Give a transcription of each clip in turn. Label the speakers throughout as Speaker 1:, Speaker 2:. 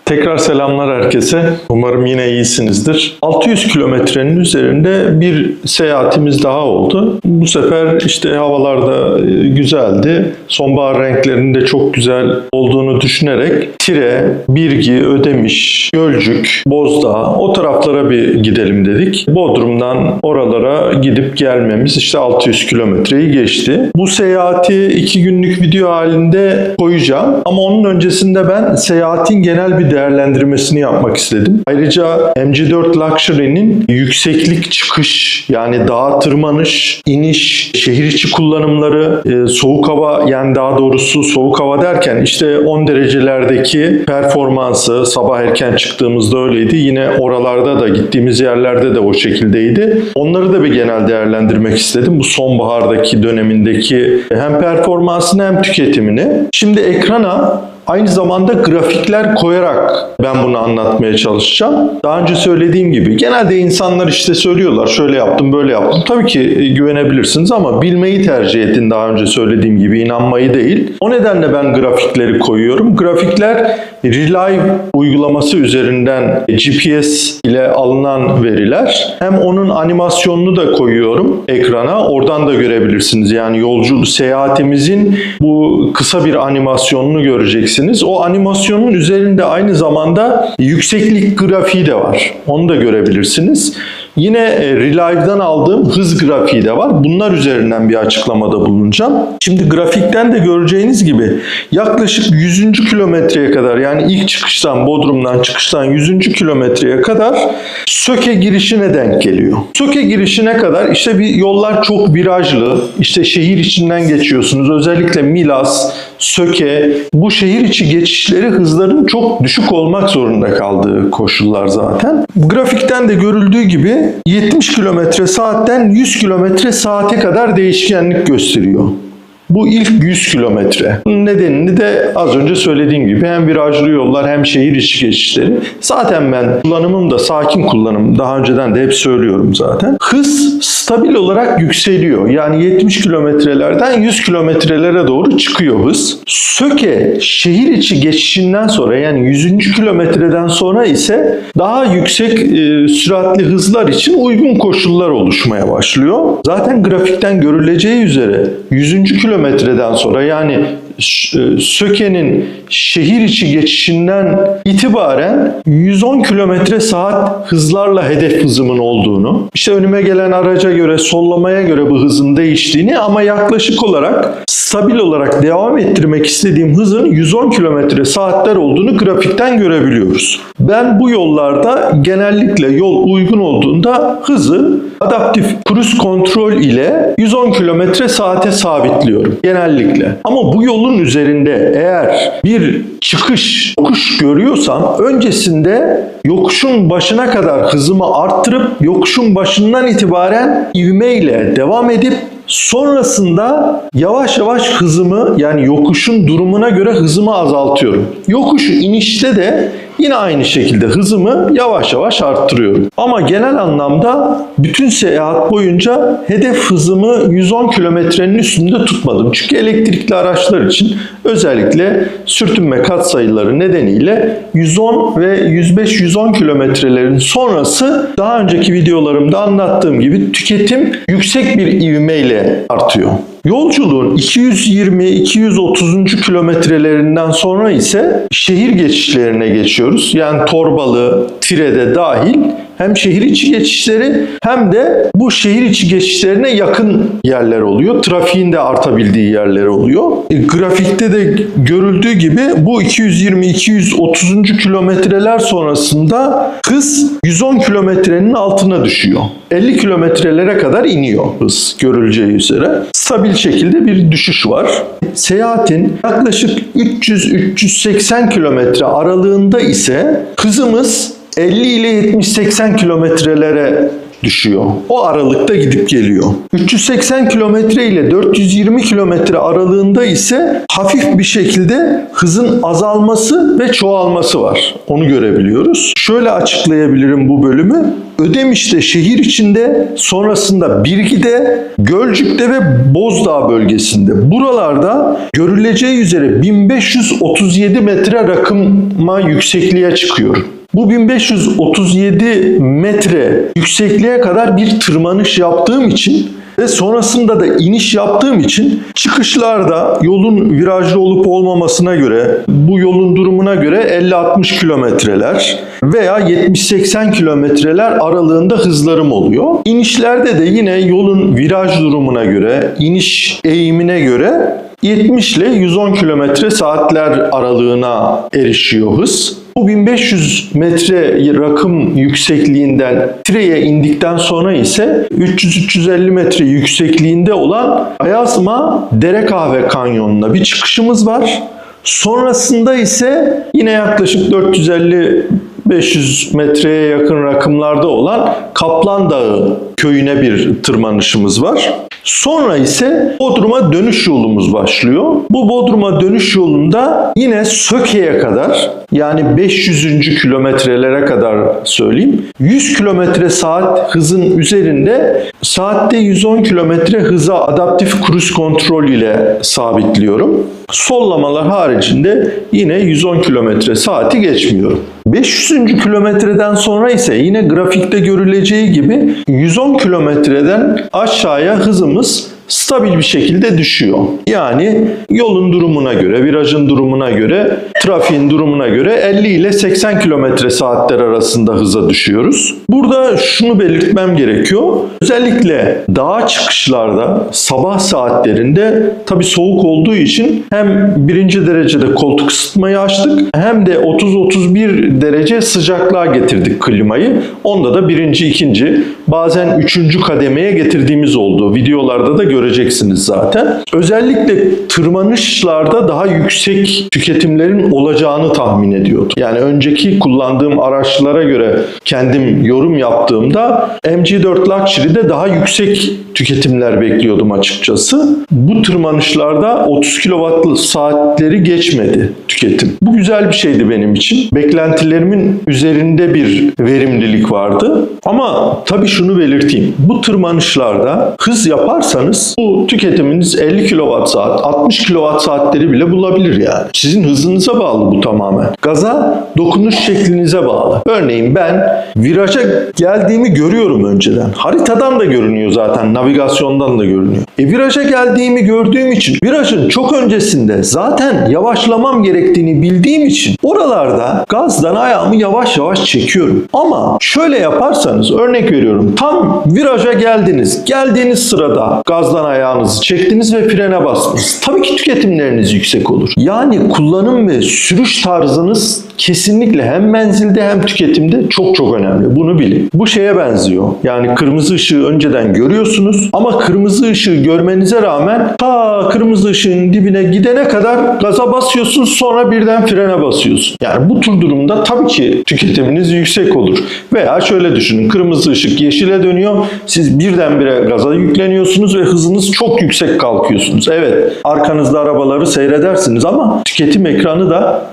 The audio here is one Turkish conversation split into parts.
Speaker 1: Tekrar selamlar herkese. Umarım yine iyisinizdir. 600 kilometrenin üzerinde bir seyahatimiz daha oldu. Bu sefer işte havalar da güzeldi. Sonbahar renklerinde çok güzel olduğunu düşünerek Tire, Birgi, Ödemiş, Gölcük, Bozdağ o taraflara bir gidelim dedik. Bodrum'dan oralara gidip gelmemiz işte 600 kilometreyi geçti. Bu seyahati 2 günlük video halinde koyacağım. Ama onun öncesinde ben seyahatin genel bir değerlendirmesini yapmak istedim. Ayrıca MG4 Luxury'nin yükseklik çıkış, yani dağa tırmanış, iniş, şehir içi kullanımları, soğuk hava, yani daha doğrusu soğuk hava derken işte 10 derecelerdeki performansı, sabah erken çıktığımızda öyleydi. Yine oralarda da gittiğimiz yerlerde de o şekildeydi. Onları da bir genel değerlendirmek istedim. Bu sonbahardaki dönemindeki hem performansını hem tüketimini. Şimdi ekrana aynı zamanda grafikler koyarak ben bunu anlatmaya çalışacağım. Daha önce söylediğim gibi genelde insanlar işte söylüyorlar şöyle yaptım böyle yaptım. Tabii ki güvenebilirsiniz ama bilmeyi tercih edin, daha önce söylediğim gibi, inanmayı değil. O nedenle ben grafikleri koyuyorum. Grafikler Relive uygulaması üzerinden GPS ile alınan veriler. Hem onun animasyonunu da koyuyorum ekrana. Oradan da görebilirsiniz. Yani seyahatimizin bu kısa bir animasyonunu göreceksiniz. O animasyonun üzerinde aynı zamanda yükseklik grafiği de var. Onu da görebilirsiniz. Yine Relive'dan aldığım hız grafiği de var. Bunlar üzerinden bir açıklamada bulunacağım. Şimdi grafikten de göreceğiniz gibi yaklaşık 100. kilometreye kadar, yani ilk çıkıştan, Bodrum'dan çıkıştan 100. kilometreye kadar Söke girişine denk geliyor. Söke girişine kadar işte bir yollar çok virajlı. İşte şehir içinden geçiyorsunuz. Özellikle Milas, Söke, bu şehir içi geçişleri hızların çok düşük olmak zorunda kaldığı koşullar zaten. Grafikten de görüldüğü gibi 70 km/saatten 100 km/saate kadar değişkenlik gösteriyor. Bu ilk 100 kilometre. Bunun nedenini de az önce söylediğim gibi hem virajlı yollar hem şehir içi geçişleri. Zaten ben kullanımım da sakin kullanım. Daha önceden de hep söylüyorum zaten. Hız stabil olarak yükseliyor. Yani 70 kilometrelerden 100 kilometrelere doğru çıkıyor hız. Söke şehir içi geçişinden sonra, yani 100. kilometreden sonra ise daha yüksek süratli hızlar için uygun koşullar oluşmaya başlıyor. Zaten grafikten görüleceği üzere 100. kilometreden sonra, yani Söke'nin şehir içi geçişinden itibaren 110 km/saat hızlarla hedef hızımın olduğunu, işte önüme gelen araca göre, sollamaya göre bu hızın değiştiğini ama yaklaşık olarak stabil olarak devam ettirmek istediğim hızın 110 km/saatler olduğunu grafikten görebiliyoruz. Ben bu yollarda genellikle yol uygun olduğunda hızı adaptif cruise kontrol ile 110 km/saate sabitliyorum genellikle. Ama bu yolun üzerinde eğer bir çıkış, yokuş görüyorsam öncesinde yokuşun başına kadar hızımı arttırıp yokuşun başından itibaren ivmeyle devam edip sonrasında yavaş yavaş hızımı, yani yokuşun durumuna göre hızımı azaltıyorum. Yokuş inişte de yine aynı şekilde hızımı yavaş yavaş arttırıyorum. Ama genel anlamda bütün seyahat boyunca hedef hızımı 110 kilometrenin üstünde tutmadım. Çünkü elektrikli araçlar için özellikle sürtünme katsayıları nedeniyle 110 ve 105-110 kilometrelerin sonrası, daha önceki videolarımda anlattığım gibi, tüketim yüksek bir ivmeyle artıyor. Yolculuğun 220-230. kilometrelerinden sonra ise şehir geçişlerine geçiyoruz. Yani Torbalı, Tire'de dahil hem şehir içi geçişleri hem de bu şehir içi geçişlerine yakın yerler oluyor. Trafiğin de artabildiği yerler oluyor. Grafikte de görüldüğü gibi bu 220-230. kilometreler sonrasında hız 110 kilometrenin altına düşüyor. 50 kilometrelere kadar iniyor hız görüleceği üzere. Stabil şekilde bir düşüş var. Seyahatin yaklaşık 300-380 kilometre aralığında ise hızımız 50 ile 70-80 kilometrelere düşüyor. O aralıkta gidip geliyor. 380 kilometre ile 420 kilometre aralığında ise hafif bir şekilde hızın azalması ve çoğalması var. Onu görebiliyoruz. Şöyle açıklayabilirim bu bölümü. Ödemiş'te şehir içinde, sonrasında Birgi'de, Gölcük'te ve Bozdağ bölgesinde. Buralarda görüleceği üzere 1537 metre rakıma yüksekliğe çıkıyor. Bu 1537 metre yüksekliğe kadar bir tırmanış yaptığım için ve sonrasında da iniş yaptığım için çıkışlarda yolun virajlı olup olmamasına göre, bu yolun durumuna göre 50-60 kilometreler veya 70-80 kilometreler aralığında hızlarım oluyor. İnişlerde de yine yolun viraj durumuna göre, iniş eğimine göre 70 ile 110 kilometre saatler aralığına erişiyor hız. Bu 1500 metre rakım yüksekliğinden Tire'ye indikten sonra ise 300-350 metre yüksekliğinde olan Ayazma Derekahve Kanyonu'na bir çıkışımız var. Sonrasında ise yine yaklaşık 450-500 metreye yakın rakımlarda olan Kaplan Dağı köyüne bir tırmanışımız var. Sonra ise Bodrum'a dönüş yolumuz başlıyor. Bu Bodrum'a dönüş yolunda yine Söke'ye kadar, yani 500. kilometrelere kadar söyleyeyim, 100 kilometre saat hızın üzerinde saatte 110 kilometre hıza adaptif cruise kontrol ile sabitliyorum. Sollamalar haricinde yine 110 kilometre saati geçmiyorum. 500. kilometreden sonra ise yine grafikte görüleceği gibi 110 kilometreden aşağıya hızımız stabil bir şekilde düşüyor. Yani yolun durumuna göre, virajın durumuna göre, trafiğin durumuna göre 50 ile 80 kilometre saatler arasında hıza düşüyoruz. Burada şunu belirtmem gerekiyor. Özellikle dağa çıkışlarda sabah saatlerinde tabii soğuk olduğu için hem birinci derecede koltuk ısıtmayı açtık hem de 30-31 derece sıcaklığa getirdik klimayı. Onda da birinci, ikinci, bazen üçüncü kademeye getirdiğimiz oldu. Videolarda da göreceksiniz zaten. Özellikle tırmanışlarda daha yüksek tüketimlerin olacağını tahmin ediyordum. Yani önceki kullandığım araçlara göre kendim yorum yaptığımda MG4 Luxury'de daha yüksek tüketimler bekliyordum açıkçası. Bu tırmanışlarda 30 kWh saatleri geçmedi tüketim. Bu güzel bir şeydi benim için. Beklentilerimin üzerinde bir verimlilik vardı. Ama tabii şunu belirteyim. Bu tırmanışlarda hız yaparsanız bu tüketiminiz 50 kWh, 60 kWh saatleri bile bulabilir yani. Sizin hızınıza bağlı bu tamamen. Gaza dokunuş şeklinize bağlı. Örneğin ben viraja geldiğimi görüyorum önceden. Haritadan da görünüyor zaten, navigasyondan da görünüyor. Viraja geldiğimi gördüğüm için virajın çok öncesinde zaten yavaşlamam gerektiğini bildiğim için oralarda gazdan ayağımı yavaş yavaş çekiyorum. Ama şöyle yaparsanız, örnek veriyorum, tam viraja geldiniz. Geldiğiniz sırada gazdan ayağınızı çektiniz ve frene bastınız. Tabii ki tüketimleriniz yüksek olur. Yani kullanım ve sürüş tarzınız kesinlikle hem menzilde hem tüketimde çok çok önemli. Bunu bilin. Bu şeye benziyor. Yani kırmızı ışığı önceden görüyorsunuz ama kırmızı ışığı görmenize rağmen ta kırmızı ışığın dibine gidene kadar gaza basıyorsunuz, sonra birden frene basıyorsun. Yani bu tür durumda tabii ki tüketiminiz yüksek olur. Veya şöyle düşünün. Kırmızı ışık yeşile dönüyor. Siz birdenbire gaza yükleniyorsunuz ve hızınız çok yüksek kalkıyorsunuz. Evet, arkanızda arabaları seyredersiniz ama tüketim ekranı da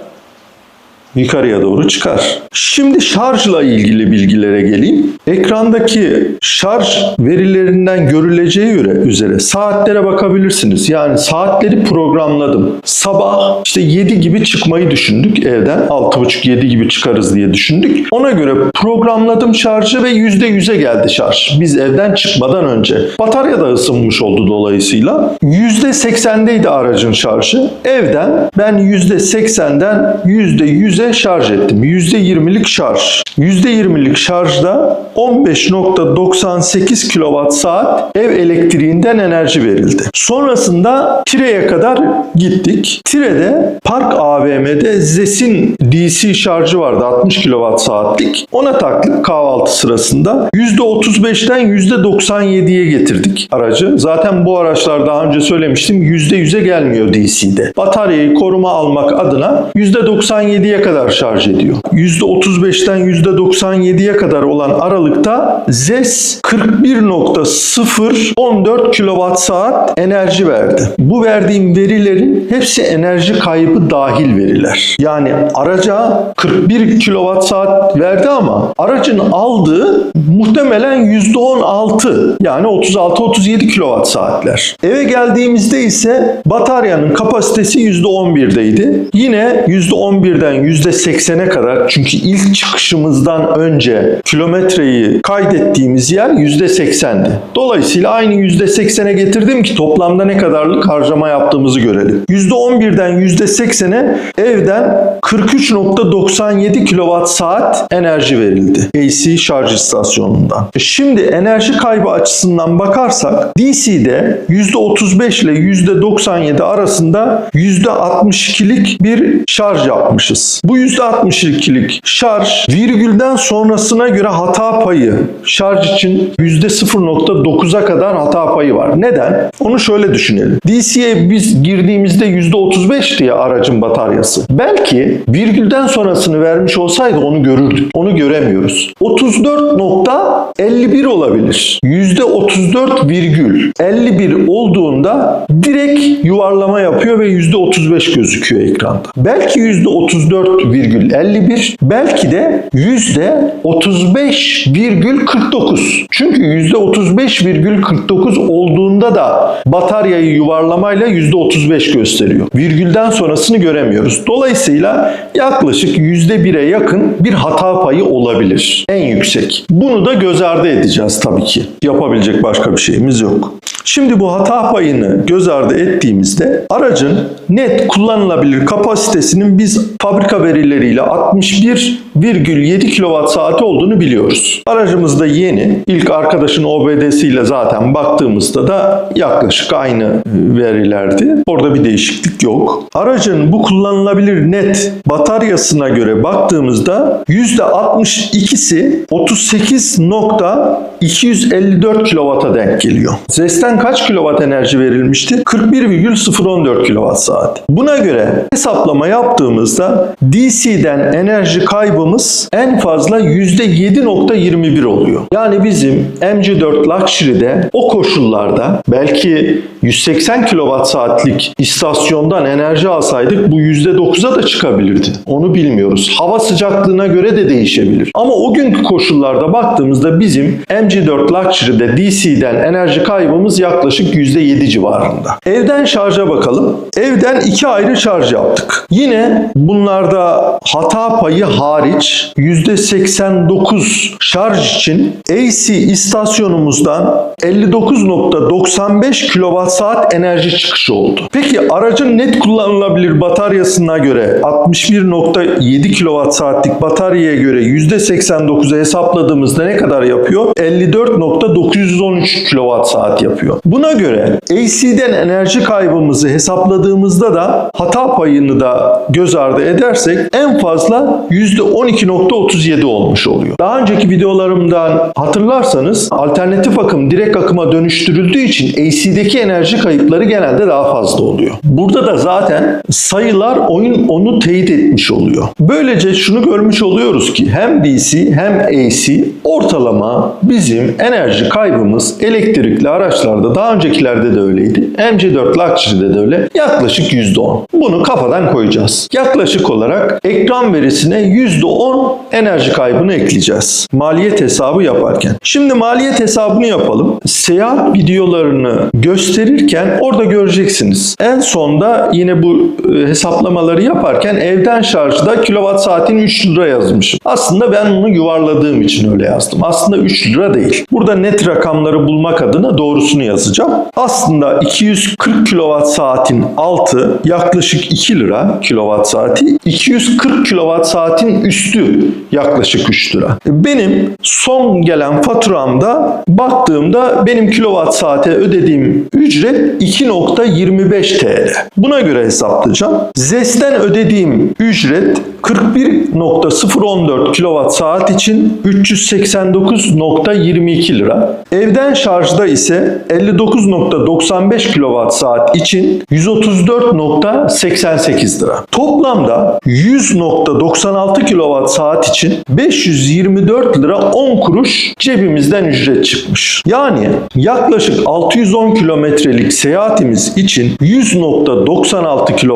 Speaker 1: yukarıya doğru çıkar. Şimdi şarjla ilgili bilgilere geleyim. Ekrandaki şarj verilerinden görüleceği üzere saatlere bakabilirsiniz. Yani saatleri programladım. Sabah işte 7 gibi çıkmayı düşündük evden. 6.30-7 gibi çıkarız diye düşündük. Ona göre programladım şarjı ve %100'e geldi şarj. Biz evden çıkmadan önce. Batarya da ısınmış oldu dolayısıyla. %80'deydi aracın şarjı. Evden ben %80'den %100'e şarj ettim. %20'lik şarj. %20'lik şarjda 15.98 kWh ev elektriğinden enerji verildi. Sonrasında Tire'ye kadar gittik. Tire'de Park AVM'de Zes'in DC şarjı vardı, 60 kWh'lik. Ona taktık kahvaltı sırasında. %35'ten %97'ye getirdik aracı. Zaten bu araçlar daha önce söylemiştim %100'e gelmiyor DC'de. Bataryayı koruma almak adına %97'ye kadar kadar şarj ediyor? %35'ten %97'ye kadar olan aralıkta ZES 41.014 kWh enerji verdi. Bu verdiğim verilerin hepsi enerji kaybı dahil veriler. Yani araca 41 kWh verdi ama aracın aldığı muhtemelen %16, yani 36-37 kWh'ler. Eve geldiğimizde ise bataryanın kapasitesi %11'deydi. Yine %11'den %80'e kadar, çünkü ilk çıkışımızdan önce kilometreyi kaydettiğimiz yer %80'di. Dolayısıyla aynı %80'e getirdim ki toplamda ne kadarlık harcama yaptığımızı görelim. %11'den %80'e evden 43.97 kWh enerji verildi AC şarj istasyonundan. Şimdi enerji kaybı açısından bakarsak DC'de %35 ile %97 arasında %62'lik bir şarj yapmışız. Bu %62'lik şarj virgülden sonrasına göre hata payı, şarj için %0.9'a kadar hata payı var. Neden? Onu şöyle düşünelim. DC'ye biz girdiğimizde %35 diye aracın bataryası. Belki virgülden sonrasını vermiş olsaydı onu görürdük. Onu göremiyoruz. 34.51 olabilir. %34,51 olduğunda direkt yuvarlama yapıyor ve %35 gözüküyor ekranda. Belki %34,51, belki de %35,49. Çünkü %35,49 olduğunda da bataryayı yuvarlamayla %35 gösteriyor. Virgülden sonrasını göremiyoruz. Dolayısıyla yaklaşık %1'e yakın bir hata payı olabilir. En yüksek. Bunu da göz ardı edeceğiz tabii ki. Yapabilecek başka bir şeyimiz yok. Şimdi bu hata payını göz ardı ettiğimizde aracın net kullanılabilir kapasitesinin biz fabrika verileriyle 61,7 kWh olduğunu biliyoruz. Aracımız da yeni. İlk arkadaşın OBD'siyle zaten baktığımızda da yaklaşık aynı verilerdi. Orada bir değişiklik yok. Aracın bu kullanılabilir net bataryasına göre baktığımızda %62'si 38.254 kW'a denk geliyor. ZES'ten kaç kilowatt enerji verilmişti? 41,014 kWh. Buna göre hesaplama yaptığımızda DC'den enerji kaybımız en fazla %7.21 oluyor. Yani bizim MG4 Luxury'de o koşullarda belki 180 kWh'lik istasyondan enerji alsaydık bu %9'a da çıkabilirdi. Onu bilmiyoruz. Hava sıcaklığına göre de değişebilir. Ama o günkü koşullarda baktığımızda bizim MG4 Luxury'de DC'den enerji kaybımız yaklaşık %7 civarında. Evden şarja bakalım. Evden iki ayrı şarj yaptık. Yine bunlarda hata payı hariç %89 şarj için AC istasyonumuzdan 59.95 kWh enerji çıkışı oldu. Peki aracın net kullanılabilir bataryasına göre 61.7 kWh'lik bataryaya göre %89'u hesapladığımızda ne kadar yapıyor? 54.913 kWh yapıyor. Buna göre AC'den enerji kaybımızı hesapladığımızda da hata payını da göz ardı edersek en fazla %12.37 olmuş oluyor. Daha önceki videolarımdan hatırlarsanız alternatif akım direkt akıma dönüştürüldüğü için AC'deki enerji kayıpları genelde daha fazla oluyor. Burada da zaten sayılar oyun onu teyit etmiş oluyor. Böylece şunu görmüş oluyoruz ki hem DC hem AC ortalama bizim enerji kaybımız elektrikli araçlarda, daha öncekilerde de öyleydi. MG4 Luxury'de de öyle. Yaklaşık %10. Bunu kafadan koyacağız. Yaklaşık olarak ekran verisine %10 enerji kaybını ekleyeceğiz. Maliyet hesabı yaparken. Şimdi maliyet hesabını yapalım. Seyahat videolarını gösterirken orada göreceksiniz. En sonda yine bu hesaplamaları yaparken evden şarjda kilowatt saatini 3 lira yazmışım. Aslında ben onu yuvarladığım için öyle yazdım. Aslında 3 lira değil. Burada net rakamları bulmak adına doğrusunu yazacağım. Aslında 240 kilowatt saatin altı yaklaşık 2 lira kilowatt saati. 240 kilowatt saatin üstü yaklaşık 3 lira. Benim son gelen faturamda baktığımda benim kilowatt saate ödediğim ücret 2.25 TL. Buna göre hesaplayacağım. ZES'ten ödediğim ücret 41.014 kilowatt saat için 389.22 lira. Evden şarjda ise 59.95 kWh için 134.88 lira. Toplamda 100.96 kWh için 524 lira 10 kuruş cebimizden ücret çıkmış. Yani yaklaşık 610 kilometrelik seyahatimiz için 100.96 kWh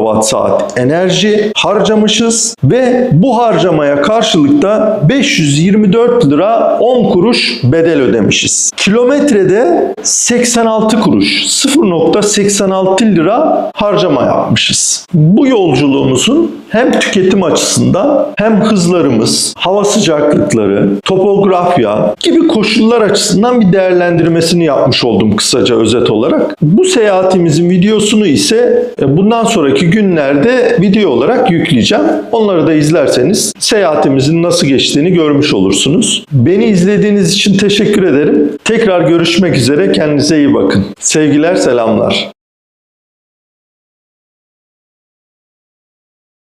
Speaker 1: enerji harcamışız ve bu harcamaya karşılık da 524 lira 10 kuruş bedel ödemişiz. Kilometrede 86 kuruş, 0.86 lira harcama yapmışız. Bu yolculuğumuzun hem tüketim açısından hem hızlarımız, hava sıcaklıkları, topografya gibi koşullar açısından bir değerlendirmesini yapmış oldum kısaca özet olarak. Bu seyahatimizin videosunu ise bundan sonraki günlerde video olarak yükleyeceğim. Onları da izlerseniz seyahatimizin nasıl geçtiğini görmüş olursunuz. Beni izlediğiniz için teşekkür ederim. Tekrar görüşmek üzere. Kendinize iyi bakın. Sevgiler, selamlar.